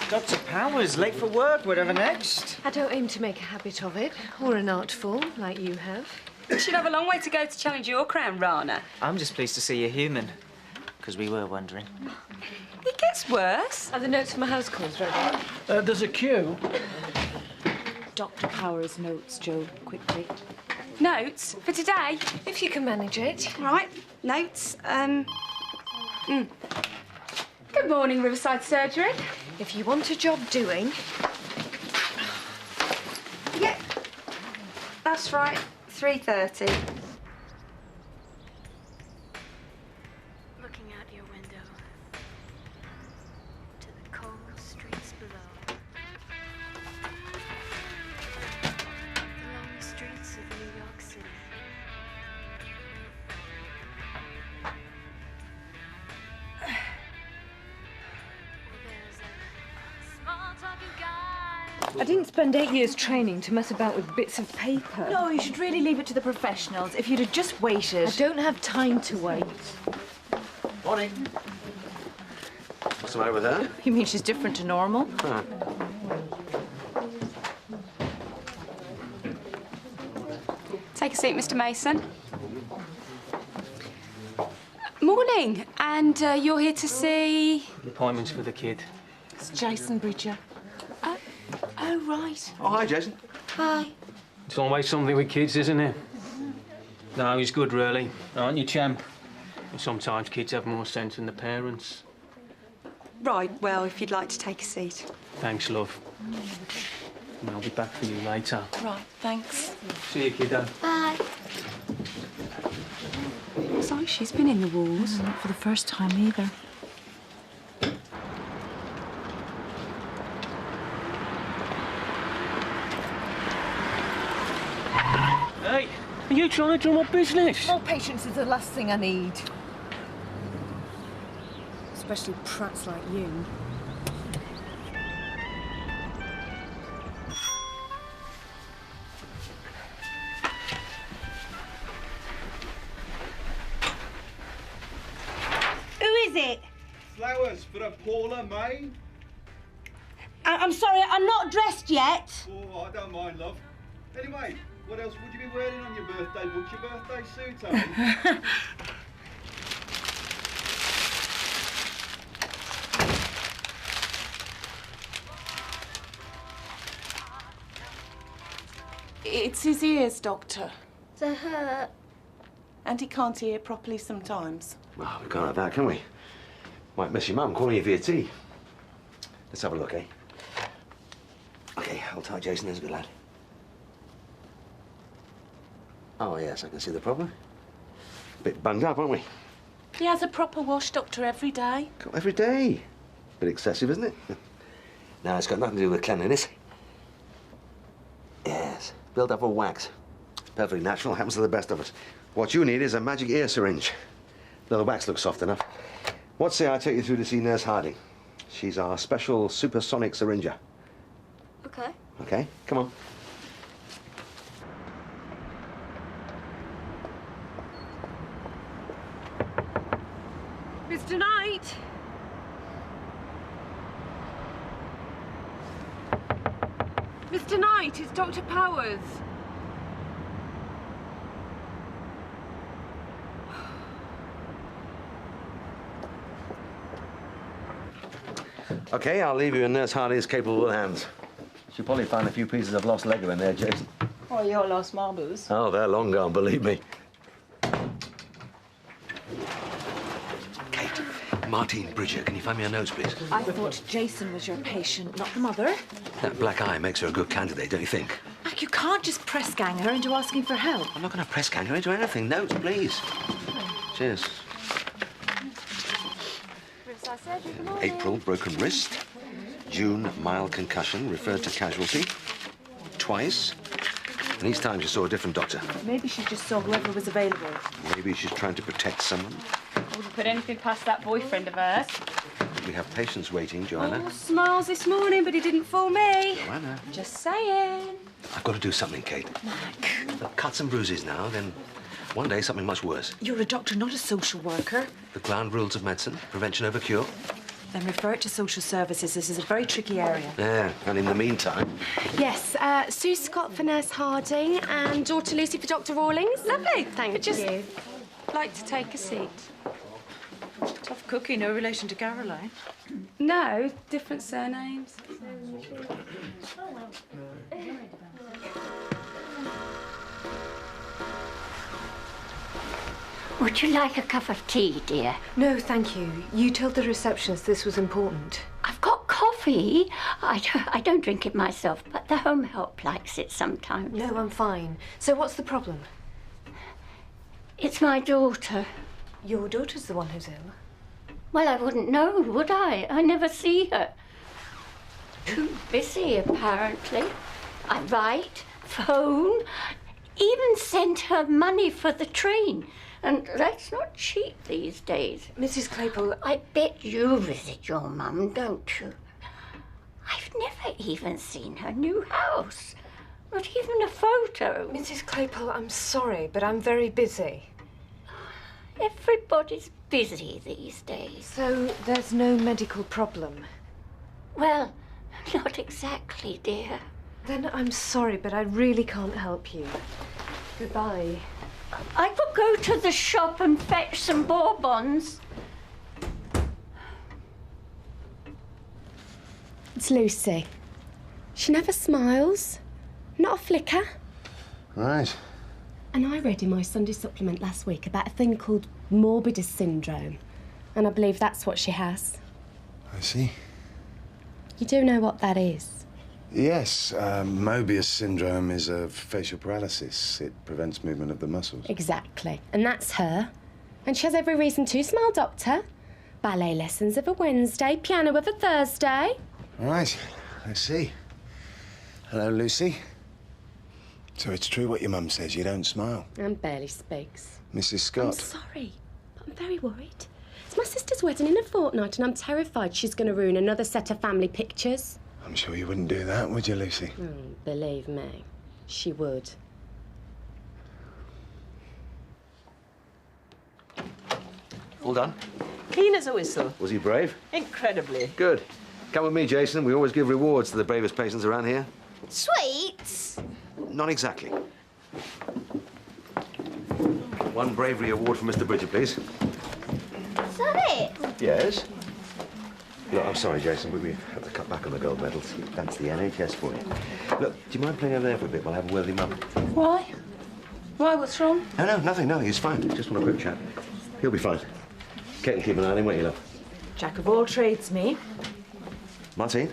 Dr. Powers, late for work, whatever next. I don't aim to make a habit of it, or an art form, like you have. You should have a long way to go to challenge your crown, Rana. I'm just pleased to see you're human, because we were wondering. It gets worse. Are the notes for my house calls ready? There's a queue. Dr. Powers' notes, Joe, quickly. Notes for today? If you can manage it. Right, notes. Good morning, Riverside Surgery. If you want a job doing... Yep, that's right, 3:30. Looking out your window to the cold streets below. The long streets of New York City. There's a small talking guy. I didn't spend 8 years training to mess about with bits of paper. No, you should really leave it to the professionals. If you'd have just waited. I don't have time to wait. Morning. What's the matter with her? You mean she's different to normal? Huh. Take a seat, Mr. Mason. Morning, and you're here to see... Appointments for the kid. It's Jason Bridger. Oh, right. Oh, hi, Jason. Hi. It's always something with kids, isn't it? No, he's good, really. Aren't you, champ? And sometimes kids have more sense than the parents. Right, well, if you'd like to take a seat. Thanks, love. And I'll be back for you later. Right, thanks. See you, kiddo. Bye. Looks like she's been in the wars. Not for the first time either. Hey, are you trying to drum up business? More patience is the last thing I need. Especially prats like you. Who is it? Flowers for a Paula May? I'm sorry, I'm not dressed yet. Oh, I don't mind, love. Anyway, what else would you be wearing on your birthday? What's your birthday suit, eh? It's his ears, Doctor. They hurt. And he can't hear properly sometimes. Well, we can't have that, can we? Might miss your mum calling you for your tea. Let's have a look, eh? OK, hold tight, Jason. There's a good lad. Oh, yes, I can see the problem. Bit bunged up, aren't we? He has a proper wash, Doctor, every day. God, every day. Bit excessive, isn't it? No, it's got nothing to do with cleanliness. Yes, built up of wax. It's perfectly natural, happens to the best of us. What you need is a magic ear syringe. Though the wax looks soft enough. What say I take you through to see Nurse Harding? She's our special supersonic syringer. Okay. OK, come on. Mr. Knight! Mr. Knight, it's Dr. Powers. OK, I'll leave you in Nurse Harding's capable hands. She'll probably find a few pieces of lost Lego in there, Jason. Or your lost marbles. Oh, they're long gone, believe me. Kate, Martine Bridger, can you find me her notes, please? I thought Jason was your patient, not the mother. That black eye makes her a good candidate, don't you think? Like, you can't just press gang her into asking for help. I'm not going to press gang her into anything. Notes, please. Cheers. Riverside Surgery, good morning. April, broken wrist. June, mild concussion, referred to casualty. Twice. And each time she saw a different doctor. Maybe she just saw whoever was available. Maybe she's trying to protect someone. I wouldn't put anything past that boyfriend of hers. We have patients waiting, Joanna. Oh, smiles this morning, but he didn't fool me. Joanna. Just saying. I've got to do something, Kate. Look, cuts and bruises now, then One day, something much worse. You're a doctor, not a social worker. The ground rules of medicine, prevention over cure. Then refer it to social services. This is a very tricky area. Yeah, and in the meantime... Yes, Sue Scott for Nurse Harding and daughter Lucy for Dr. Rawlings. Lovely. Thank you. Like to take a seat. Tough cookie, no relation to Caroline. No, different surnames. Would you like a cup of tea, dear? No, thank you. You told the receptionist this was important. I've got coffee. I don't drink it myself, but the home help likes it sometimes. No, I'm fine. So what's the problem? It's my daughter. Your daughter's the one who's ill. Well, I wouldn't know, would I? I never see her. Too busy, apparently. I write, phone, even send her money for the train. And that's not cheap these days. Mrs. Claypole, I bet you visit your mum, don't you? I've never even seen her new house. Not even a photo. Mrs. Claypole, I'm sorry, but I'm very busy. Everybody's busy these days. So there's no medical problem? Well, not exactly, dear. Then I'm sorry, but I really can't help you. Goodbye. I could go to the shop and fetch some Bourbons. It's Lucy. She never smiles. Not a flicker. Right. And I read in my Sunday supplement last week about a thing called morbidus syndrome. And I believe that's what she has. I see. You do know what that is? Yes, Mobius syndrome is a facial paralysis. It prevents movement of the muscles. Exactly. And that's her. And she has every reason to smile, Doctor. Ballet lessons of a Wednesday, piano of a Thursday. Right, I see. Hello, Lucy. So it's true what your mum says, you don't smile. And barely speaks. Mrs. Scott. I'm sorry, but I'm very worried. It's my sister's wedding in a fortnight and I'm terrified she's going to ruin another set of family pictures. I'm sure you wouldn't do that, would you, Lucy? Believe me, she would. All done? Clean as a whistle. Was he brave? Incredibly. Good. Come with me, Jason. We always give rewards to the bravest patients around here. Sweets? Not exactly. One bravery award for Mr. Bridger, please. Is that it? Yes? Look, I'm sorry, Jason, but we have to cut back on the gold medals. That's the NHS for you. Look, do you mind playing over there for a bit while I have a word with your mum? Why? Why, what's wrong? No, nothing, no, he's fine. Just want a quick chat. He'll be fine. Kate will keep an eye on him, won't you, love? Jack of all trades, me. Martine,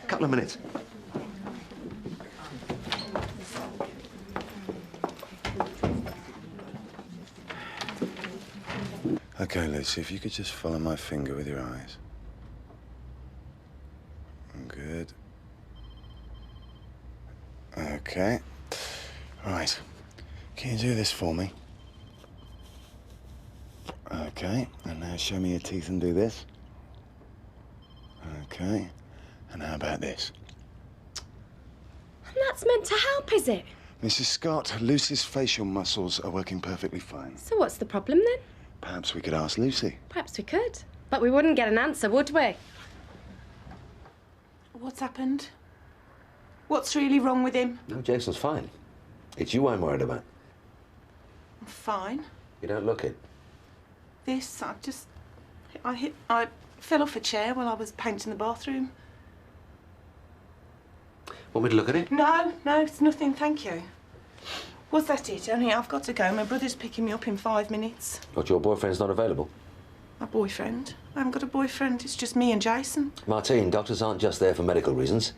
a couple of minutes. OK, Lucy, if you could just follow my finger with your eyes. Good. OK. Right. Can you do this for me? OK. And now show me your teeth and do this. OK. And how about this? And that's meant to help, is it? Mrs. Scott, Lucy's facial muscles are working perfectly fine. So what's the problem then? Perhaps we could ask Lucy. Perhaps we could. But we wouldn't get an answer, would we? What's happened? What's really wrong with him? No, Jason's fine. It's you I'm worried about. I'm fine. You don't look it. This, I fell off a chair while I was painting the bathroom. Want me to look at it? No, it's nothing, thank you. Was that it? Only I've got to go. My brother's picking me up in 5 minutes. But your boyfriend's not available? My boyfriend? I haven't got a boyfriend. It's just me and Jason. Martine, doctors aren't just there for medical reasons.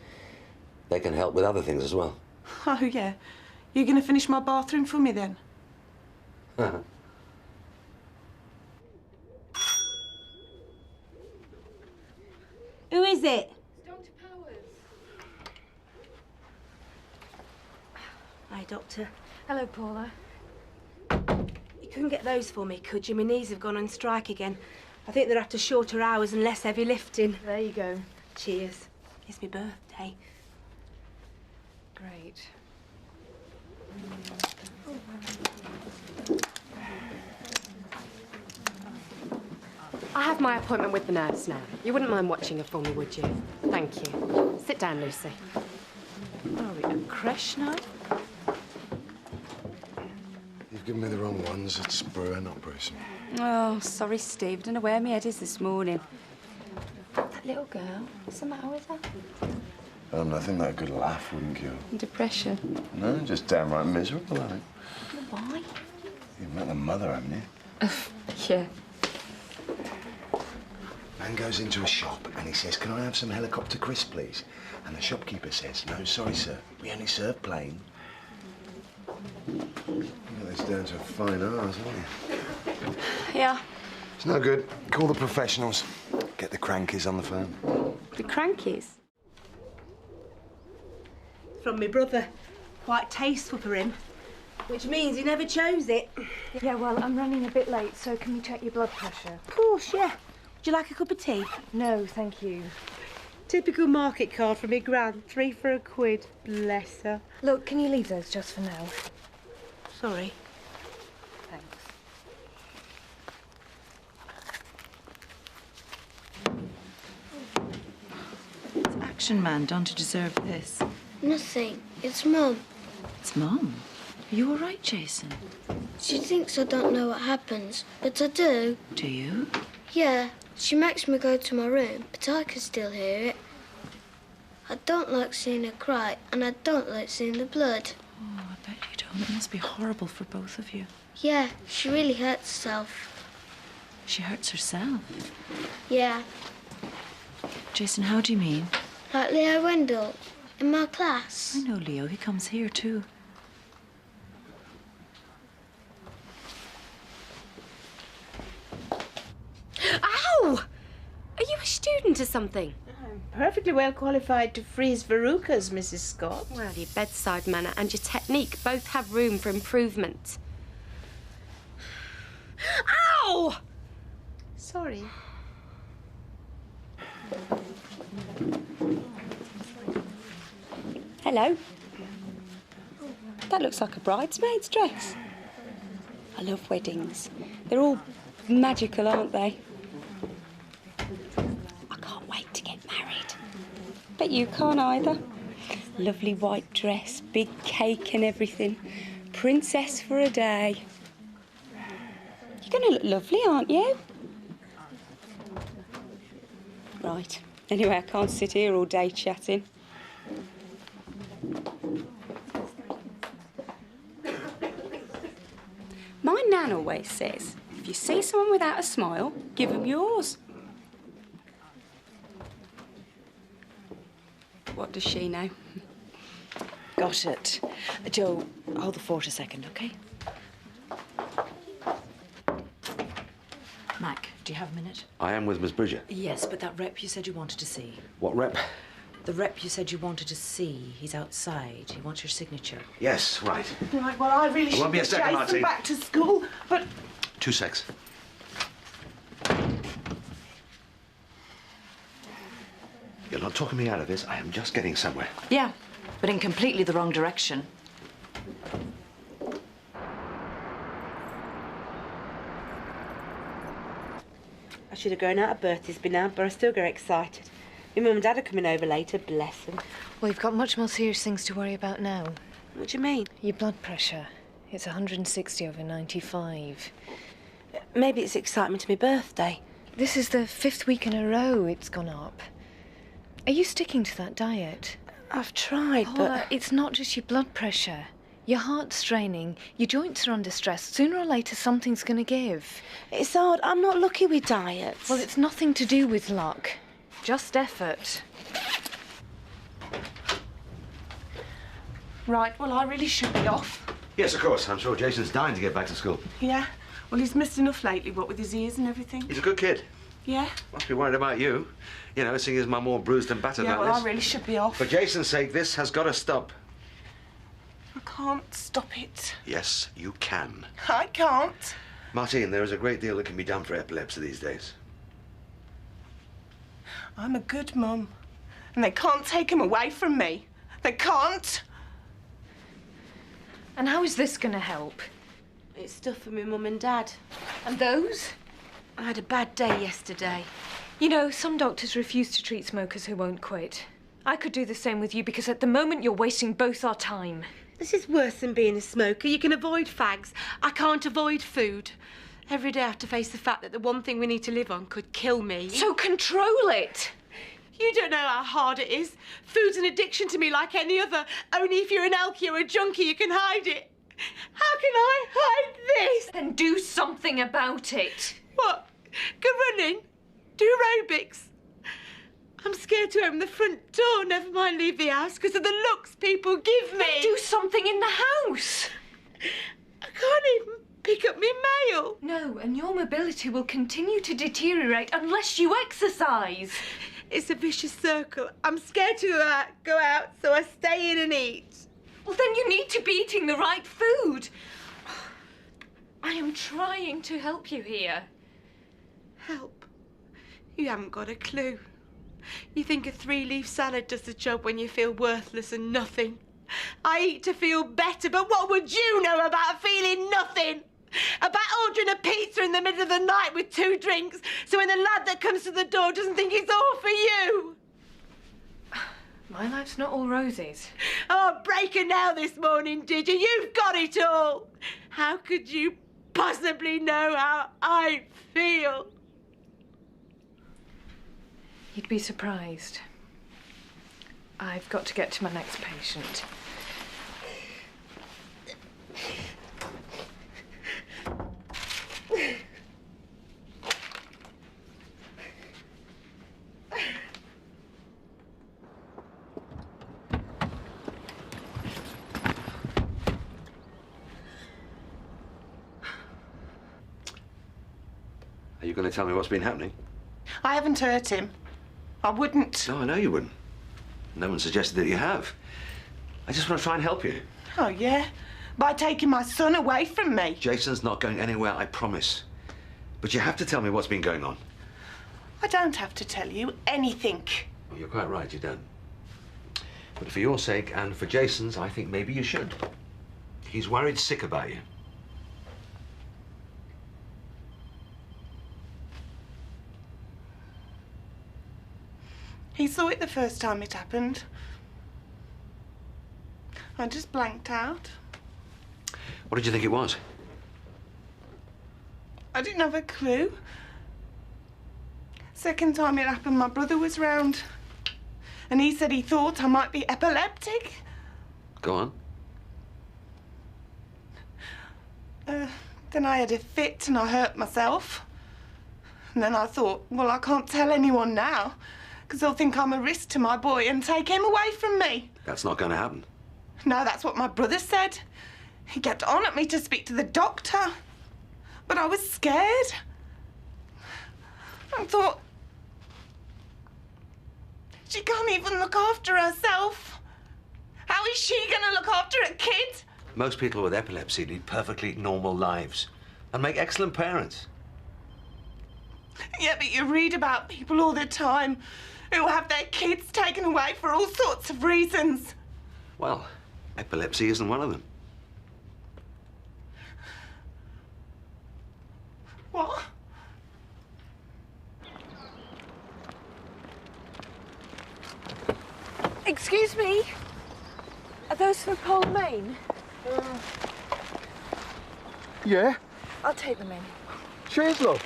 They can help with other things as well. Oh, yeah. You're going to finish my bathroom for me, then? Who is it? Dr. Powers. Hi, Doctor. Hello, Paula. You couldn't get those for me, could you? My knees have gone on strike again. I think they're after shorter hours and less heavy lifting. There you go. Cheers. It's my birthday. Great. I have my appointment with the nurse now. You wouldn't mind watching her for me, would you? Thank you. Sit down, Lucy. Are we at creche now? You've given me the wrong ones. It's Brewer, not Bruce. Oh, sorry, Steve. Don't know where my head is this morning. That little girl, what's the matter with her? Nothing that a good laugh wouldn't cure. Depression. No, just downright miserable, I think. Why? You've met the mother, haven't you? Yeah. Man goes into a shop and he says, "Can I have some helicopter crisp, please?" And the shopkeeper says, "No, sorry, sir. We only serve plain." You got this down to a fine art, haven't you? Yeah. It's no good. Call the professionals. Get the crankies on the phone. The crankies? From my brother. Quite tasteful for him. Which means he never chose it. Yeah, well, I'm running a bit late, so can we check your blood pressure? Of course, yeah. Would you like a cup of tea? No, thank you. Typical market card from my gran. 3 for £1. Bless her. Look, can you leave those just for now? Sorry. Thanks. What's Action Man done to deserve this? Nothing. It's Mum. It's Mum. Are you all right, Jason? She thinks I don't know what happens, but I do. Do you? Yeah, she makes me go to my room, but I can still hear it. I don't like seeing her cry, and I don't like seeing the blood. Oh, I bet you don't. It must be horrible for both of you. Yeah, she really hurts herself. She hurts herself. Yeah, Jason, how do you mean? like Leo Wendell in my class. I know Leo. He comes here too. Ow! Are you a student or something? I'm perfectly well qualified to freeze verrucas, Mrs. Scott. Well, your bedside manner and your technique both have room for improvement. Ow! Sorry. Hello. That looks like a bridesmaid's dress. I love weddings. They're all magical, aren't they? I can't wait to get married. Bet you can't either. Lovely white dress, big cake and everything. Princess for a day. You're going to look lovely, aren't you? Right. Anyway, I can't sit here all day chatting. My nan always says, if you see someone without a smile, give them yours. What does she know? Got it. Joe, hold the fort a second, OK? Mac, do you have a minute? I am with Miss Bridger. Yes, but that rep you said you wanted to see. What rep? The rep you said you wanted to see. He's outside. He wants your signature. Yes, right. Right, well, I really It won't be a second, Martine. back to school, but... 2 secs. You're not talking me out of this. I am just getting somewhere. Yeah, but in completely the wrong direction. I should have gone out of Bertie's by now, but I still get excited. My mum and dad are coming over later, bless them. Well, you've got much more serious things to worry about now. What do you mean? Your blood pressure. It's 160/95. Maybe it's excitement to my birthday. This is the 5th week in a row it's gone up. Are you sticking to that diet? I've tried, Paula, but... it's not just your blood pressure. Your heart's straining, your joints are under stress. Sooner or later, something's going to give. It's hard. I'm not lucky with diets. Well, it's nothing to do with luck. Just effort. Right, well, I really should be off. Yes, of course. I'm sure Jason's dying to get back to school. Yeah? Well, he's missed enough lately, what with his ears and everything. He's a good kid. Yeah? Must be worried about you. You know, seeing his mum all bruised and battered Yeah, like well, this. I really should be off. For Jason's sake, this has got to stop. I can't stop it. Yes, you can. I can't. Martine, there is a great deal that can be done for epilepsy these days. I'm a good mum. And they can't take him away from me. They can't. And how is this going to help? It's stuff for my mum and dad. And those? I had a bad day yesterday. You know, some doctors refuse to treat smokers who won't quit. I could do the same with you because at the moment you're wasting both our time. This is worse than being a smoker. You can avoid fags. I can't avoid food. Every day I have to face the fact that the one thing we need to live on could kill me. So control it! You don't know how hard it is. Food's an addiction to me like any other. Only if you're an alkie or a junkie you can hide it. How can I hide this? Then do something about it. What? Go running? Do aerobics? I'm scared to open the front door, never mind leave the house, because of the looks people give me. Then do something in the house. I can't even pick up my mail. No, and your mobility will continue to deteriorate unless you exercise. It's a vicious circle. I'm scared to go out, so I stay in and eat. Well, then you need to be eating the right food. I am trying to help you here. Help? You haven't got a clue. You think a 3-leaf salad does the job when you feel worthless and nothing. I eat to feel better, but what would you know about feeling nothing? About ordering a pizza in the middle of the night with 2 drinks, so when the lad that comes to the door doesn't think it's all for you? My life's not all roses. Oh, break a nail this morning, did you? You've got it all. How could you possibly know how I feel? You'd be surprised. I've got to get to my next patient. Are you going to tell me what's been happening? I haven't hurt him. I wouldn't. No, I know you wouldn't. No one suggested that you have. I just want to try and help you. Oh, yeah? By taking my son away from me. Jason's not going anywhere, I promise. But you have to tell me what's been going on. I don't have to tell you anything. Well, you're quite right, you don't. But for your sake and for Jason's, I think maybe you should. He's worried sick about you. He saw it the first time it happened. I just blanked out. What did you think it was? I didn't have a clue. Second time it happened, my brother was round. And he said he thought I might be epileptic. Go on. Then I had a fit and I hurt myself. And then I thought, well, I can't tell anyone now, because they'll think I'm a risk to my boy and take him away from me. That's not going to happen. No, that's what my brother said. He kept on at me to speak to the doctor. But I was scared. I thought, she can't even look after herself. How is she going to look after a kid? Most people with epilepsy lead perfectly normal lives and make excellent parents. Yeah, but you read about people all the time who have their kids taken away for all sorts of reasons. Well, epilepsy isn't one of them. What? Excuse me? Are those for Paul Main? Yeah? I'll take them in. Cheers, love.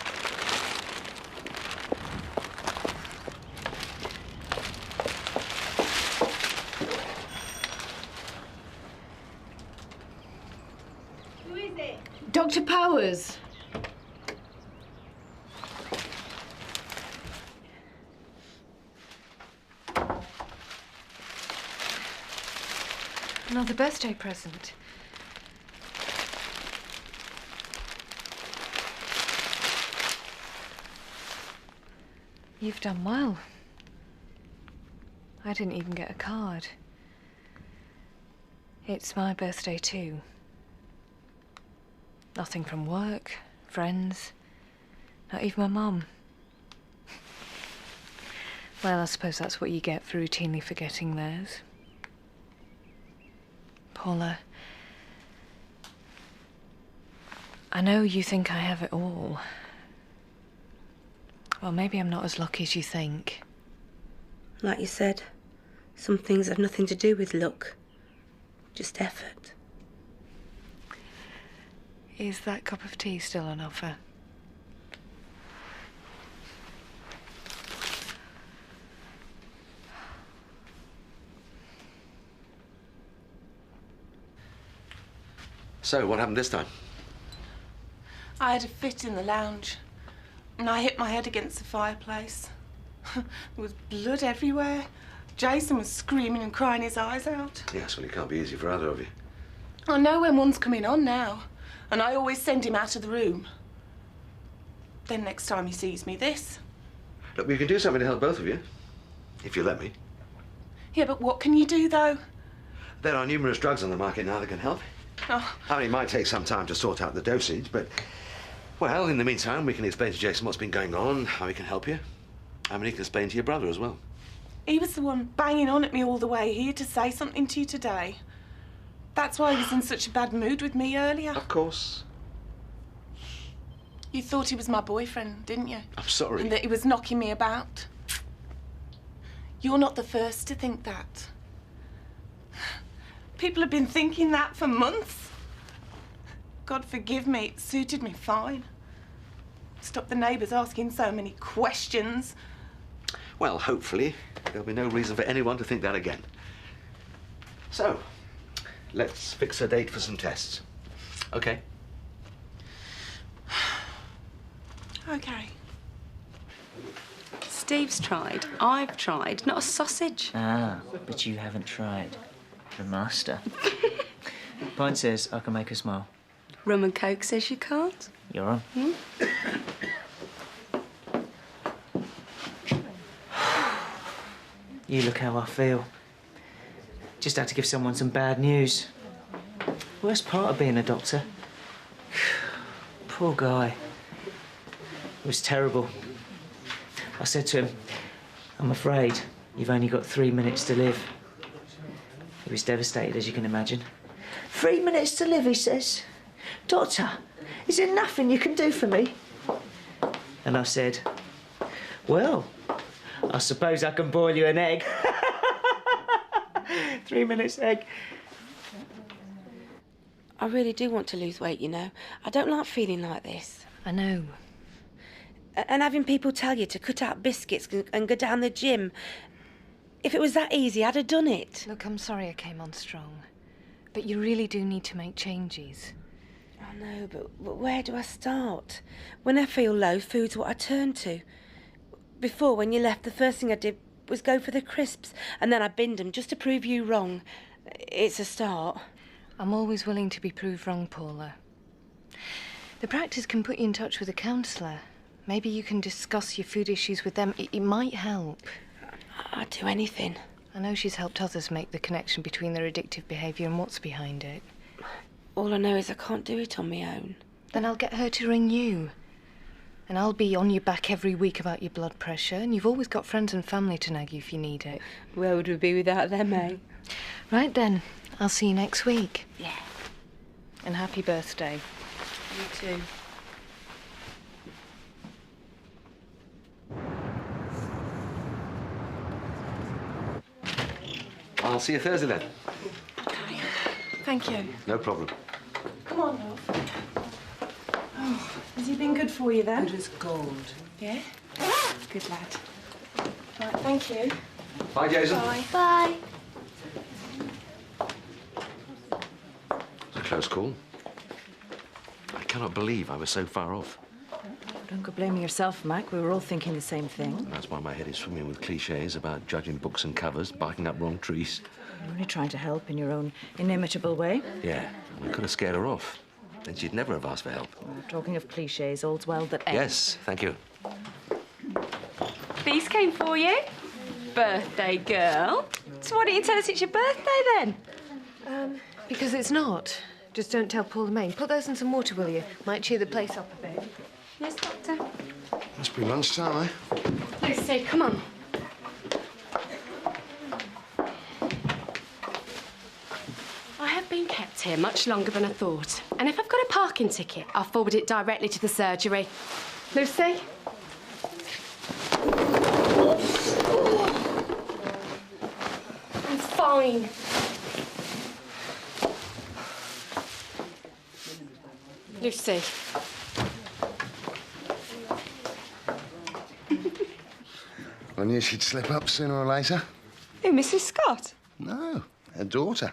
Who is it? Dr. Powers. Another birthday present. You've done well. I didn't even get a card. It's my birthday too. Nothing from work, friends, not even my mum. Well, I suppose that's what you get for routinely forgetting theirs. Paula, I know you think I have it all, Well, maybe I'm not as lucky as you think. Like you said, some things have nothing to do with luck, just effort. Is that cup of tea still on offer? So, what happened this time? I had a fit in the lounge and I hit my head against the fireplace. There was blood everywhere. Jason was screaming and crying his eyes out. Yes, well, it can't be easy for either of you. I know when one's coming on now, and I always send him out of the room. Then next time he sees me, this. Look, we can do something to help both of you, if you let me. Yeah, but what can you do, though? There are numerous drugs on the market now that can help. Oh, I mean, it might take some time to sort out the dosage, but, well, in the meantime, we can explain to Jason what's been going on, how we can help you. I mean, he can explain to your brother as well. he was the one banging on at me all the way here to say something to you today. That's why he was in such a bad mood with me earlier. Of course. You thought he was my boyfriend, didn't you? I'm sorry. And that he was knocking me about. You're not the first to think that. People have been thinking that for months. God forgive me, it suited me fine. Stop the neighbours asking so many questions. Well, hopefully, there'll be no reason for anyone to think that again. So, let's fix a date for some tests. Okay? Okay. Steve's tried. I've tried. Not a sausage. Ah, but you haven't tried. Remaster. Pine says I can make her smile. Rum and Coke says you can't. You're on. You look how I feel. Just had to give someone some bad news. Worst part of being a doctor. Poor guy. It was terrible. I said to him, I'm afraid you've only got 3 minutes to live. He was devastated, as you can imagine. 3 minutes to live, he says. Doctor, is there nothing you can do for me? And I said, well, I suppose I can boil you an egg. 3 minutes egg. I really do want to lose weight, you know. I don't like feeling like this. I know. And having people tell you to cut out biscuits and go down the gym. If it was that easy, I'd have done it. Look, I'm sorry I came on strong. But you really do need to make changes. I know, but where do I start? When I feel low, food's what I turn to. Before, when you left, the first thing I did was go for the crisps, and then I binned them just to prove you wrong. It's a start. I'm always willing to be proved wrong, Paula. The practice can put you in touch with a counsellor. Maybe you can discuss your food issues with them. It might help. I'd do anything. I know she's helped others make the connection between their addictive behaviour and what's behind it. All I know is I can't do it on my own. Then I'll get her to ring you. And I'll be on your back every week about your blood pressure, and you've always got friends and family to nag you if you need it. Where would we be without them, eh? Right then, I'll see you next week. Yeah. And happy birthday. You too. I'll see you Thursday then. Okay. Thank you. No problem. Come on, love. Oh, has he been good for you then? Good as gold. Yeah? Good lad. Right, thank you. Bye, Jason. Bye. Bye. It's a close call. I cannot believe I was so far off. Don't go blaming yourself, Mac. We were all thinking the same thing. And that's why my head is swimming with cliches about judging books and covers, barking up wrong trees. You're only trying to help in your own inimitable way. Yeah, and I could have scared her off. Then she'd never have asked for help. Well, talking of cliches, all's well that ends. Yes, thank you. These came for you. Birthday girl. So why don't you tell us it's your birthday then? Because it's not. Just don't tell Paula Main. Put those in some water, will you? Might cheer the place up a bit. Yes, Doctor. Must be lunchtime, eh? Lucy, come on. I have been kept here much longer than I thought. And if I've got a parking ticket, I'll forward it directly to the surgery. Lucy? I'm fine. Lucy. I knew she'd slip up sooner or later. Who, Mrs. Scott? No, her daughter.